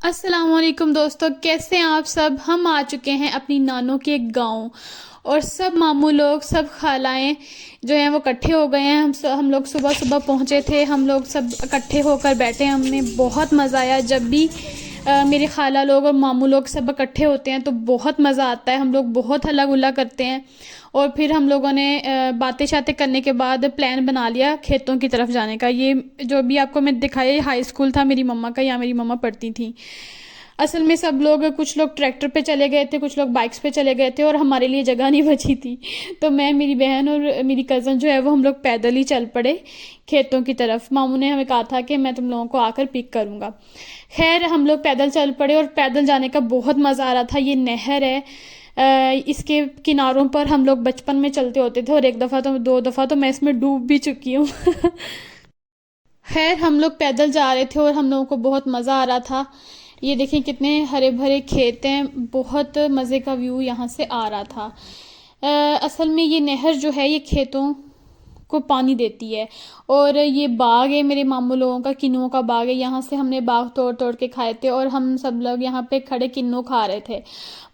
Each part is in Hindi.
अस्सलाम वालेकुम दोस्तों, कैसे हैं आप सब। हम आ चुके हैं अपनी नानों के गांव और सब मामू लोग, सब खालाएं जो हैं वो इकट्ठे हो गए हैं। हम लोग सुबह सुबह पहुंचे थे। हम लोग सब इकट्ठे होकर बैठे हैं। हमने बहुत मज़ा आया। जब भी मेरे खाला लोग और मामू लोग सब इकट्ठे होते हैं तो बहुत मज़ा आता है। हम लोग बहुत हल्ला गुल्ला करते हैं और फिर हम लोगों ने बातें शातें करने के बाद प्लान बना लिया खेतों की तरफ जाने का। ये जो भी आपको मैं दिखाया, ये हाई स्कूल था मेरी मम्मा का, यहाँ मेरी मम्मा पढ़ती थी। असल में सब लोग, कुछ लोग ट्रैक्टर पे चले गए थे, कुछ लोग बाइक्स पे चले गए थे और हमारे लिए जगह नहीं बची थी। तो मैं, मेरी बहन और मेरी कज़न जो है वो हम लोग पैदल ही चल पड़े खेतों की तरफ। मामू ने हमें कहा था कि मैं तुम लोगों को आकर पिक करूँगा। खैर हम लोग पैदल चल पड़े और पैदल जाने का बहुत मज़ा आ रहा था। ये नहर है, इसके किनारों पर हम लोग बचपन में चलते होते थे और एक दफ़ा तो, दो दफ़ा तो मैं इसमें डूब भी चुकी हूँ। खैर हम लोग पैदल जा रहे थे और हम लोगों को बहुत मज़ा आ रहा था। ये देखें कितने हरे भरे खेत हैं, बहुत मज़े का व्यू यहाँ से आ रहा था। असल में ये नहर जो है ये खेतों को पानी देती है। और ये बाग है मेरे मामू लोगों का, किन्नुओं का बाग है। यहाँ से हमने बाग तोड़ तोड़ के खाए थे और हम सब लोग यहाँ पे खड़े किन्नू खा रहे थे।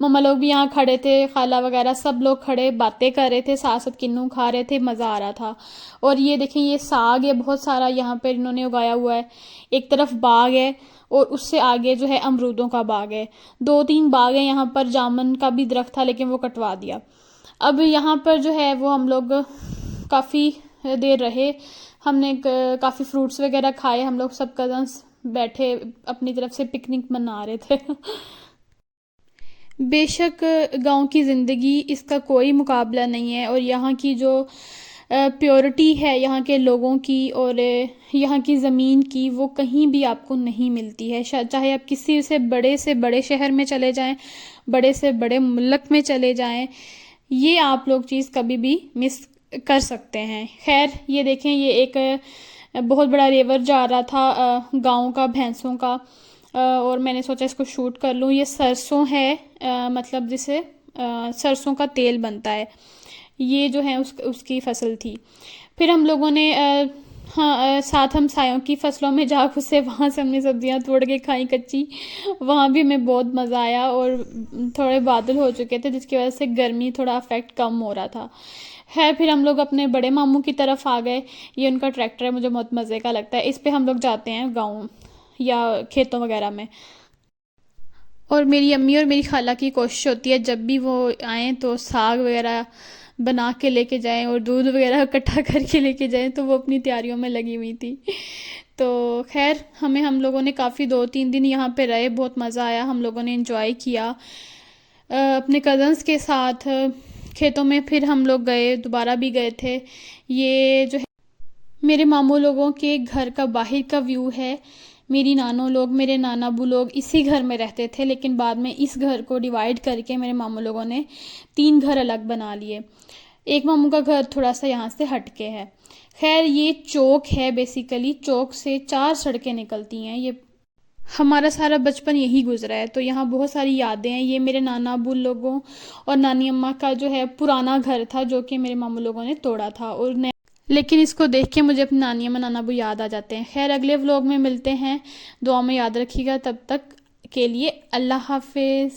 मम्मा लोग भी यहाँ खड़े थे, खाला वगैरह सब लोग खड़े बातें कर रहे थे, साथ साथ किन्नू खा रहे थे, मज़ा आ रहा था। और ये देखें ये साग है बहुत सारा यहाँ पर इन्होंने उगाया हुआ है। एक तरफ बाग है और उससे आगे जो है अमरूदों का बाग है। दो तीन बाग है यहाँ पर। जामुन का भी दरख्त था लेकिन वो कटवा दिया। अब यहाँ पर जो है वो हम लोग काफ़ी देर रहे। हमने काफ़ी फ्रूट्स वगैरह खाए। हम लोग सब कज़न्स बैठे अपनी तरफ से पिकनिक मना रहे थे। बेशक गांव की ज़िंदगी, इसका कोई मुकाबला नहीं है। और यहाँ की जो प्योरिटी है यहाँ के लोगों की और यहाँ की ज़मीन की, वो कहीं भी आपको नहीं मिलती है। चाहे आप किसी से बड़े शहर में चले जाएं, बड़े से बड़े मुल्क में चले जाएं, ये आप लोग चीज़ कभी भी मिस कर सकते हैं। खैर ये देखें, ये एक बहुत बड़ा रिवर जा रहा था गांव का, भैंसों का। और मैंने सोचा इसको शूट कर लूँ। ये सरसों है, मतलब जिसे सरसों का तेल बनता है। ये जो है उसकी फसल थी। फिर हम लोगों ने हाँ, साथ हम सायों की फसलों में जा घुसे। वहाँ से हमने सब्जियाँ तोड़ के खाई कच्ची। वहाँ भी हमें बहुत मज़ा आया और थोड़े बादल हो चुके थे जिसकी वजह से गर्मी थोड़ा अफेक्ट कम हो रहा था। है फिर हम लोग अपने बड़े मामू की तरफ आ गए। ये उनका ट्रैक्टर है, मुझे बहुत मज़े का लगता है। इस पे हम लोग जाते हैं गाँव या खेतों वगैरह में। और मेरी अम्मी और मेरी खाला की कोशिश होती है जब भी वो आएँ तो साग वगैरह बना के लेके जाएं और दूध वगैरह इकट्ठा करके लेके जाएं। तो वो अपनी तैयारियों में लगी हुई थी। तो खैर हम लोगों ने काफ़ी 2-3 दिन यहाँ पे रहे, बहुत मज़ा आया। हम लोगों ने एंजॉय किया अपने कज़न्स के साथ खेतों में। फिर हम लोग गए, दोबारा भी गए थे। ये जो है मेरे मामू लोगों के घर का बाहर का व्यू है। मेरी नानों लोग, मेरे नाना अबू लोग इसी घर में रहते थे, लेकिन बाद में इस घर को डिवाइड करके मेरे मामू लोगों ने 3 घर अलग बना लिए। एक मामू का घर थोड़ा सा यहाँ से हट के है। खैर ये चौक है, बेसिकली चौक से 4 सड़कें निकलती हैं। ये हमारा सारा बचपन यही गुजरा है, तो यहाँ बहुत सारी यादें हैं। ये मेरे नाना अबू लोगों और नानी अम्मा का जो है पुराना घर था, जो कि मेरे मामू लोगों ने तोड़ा था। और लेकिन इसको देख के मुझे अपनी नानी अम्मा नाना अबू याद आ जाते हैं। खैर अगले व्लॉग में मिलते हैं। दुआ में याद रखिएगा। तब तक के लिए अल्लाह हाफिज़।